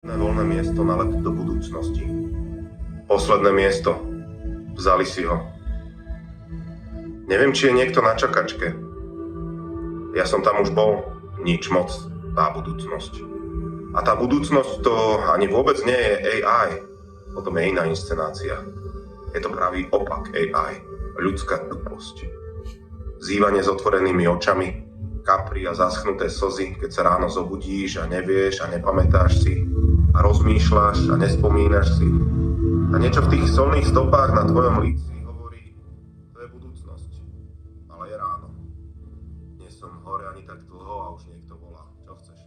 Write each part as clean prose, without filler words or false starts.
Voľné miesto na let do budúcnosti. Posledné miesto. Vzali si ho. Neviem, či je niekto na čakačke. Ja som tam už bol. Nič moc. Tá budúcnosť. A tá budúcnosť to ani vôbec nie je AI. Potom je iná inscenácia. Je to pravý opak AI. Ľudská tuposť. Zývanie s otvorenými očami, kapry a zaschnuté slzy, keď sa ráno zobudíš a nevieš a nepamätáš si a rozmýšľaš a nespomínaš si. A niečo v tých solných stopách na tvojom líci hovorí, to je budúcnosť, ale je ráno. Nie som hore ani tak dlho a už niekto volá. Čo chceš?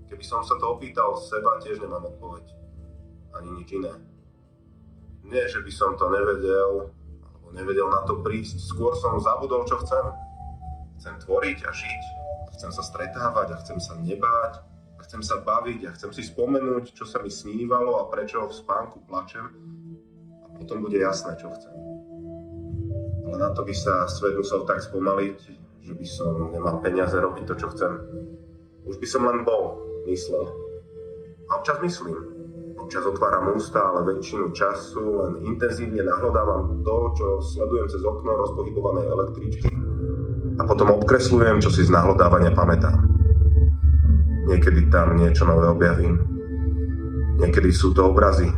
Keby som sa to opýtal seba, tiež nemám odpoveď. Ani nič iné. Nie, že by som to nevedel, alebo nevedel na to prísť. Skôr som zabudol, čo chcem. Chcem tvoriť a žiť. Chcem sa stretávať a chcem sa nebáť. A chcem sa baviť a chcem si spomenúť, čo sa mi snívalo a prečo v spánku plačem. A potom bude jasné, čo chcem. Ale na to by sa svet musel tak spomaliť, že by som nemal peniaze robiť to, čo chcem. Už by som len bol, myslel. A občas myslím. Občas otváram ústa, ale väčšinu času len intenzívne nahľadávam to, čo sledujem cez okno rozpohybovanej električky. A potom obkresľujem, čo si z nahľadávania pamätám. Niekedy tam niečo nové objavím. Niekedy sú to obrazy.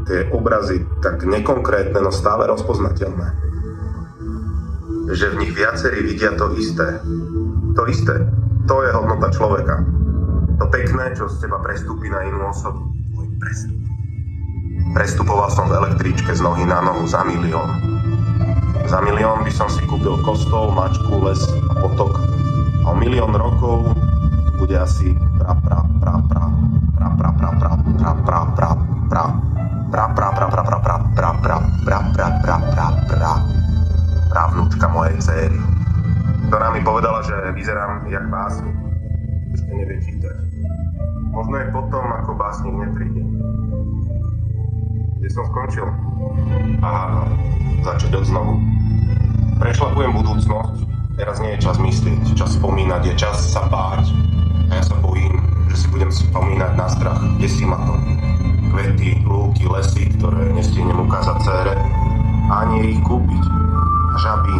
Tie obrazy tak nekonkrétne, no stále rozpoznateľné. Že v nich viacerí vidia to isté. To isté. To je hodnota človeka. To pekné, čo z teba prestúpi na inú osobu. Tvoj prestup. Prestupoval som v električke z nohy na nohu za 1 000 000. Za 1 000 000 by som si kúpil kostol, mačku, les a potok. A o 1 000 000 rokov bude asi pravnúčka mojej dcéry, ktorá mi povedala, že vyzerám jak básnik. Ešte nevie čítať. Možno aj potom, ako básnik nepríde. Kde som skončil? Aha, začať od znovu. Prešlapujem budúcnosť. Teraz nie je čas myslieť, čas spomínať, je čas sa báť. A ja sa bojím, že si budem spomínať na strach. Desí ma to. Kvety, lúky, lesy, ktoré nestihnem ukázať dcére. Ani ich kúpiť. Žaby,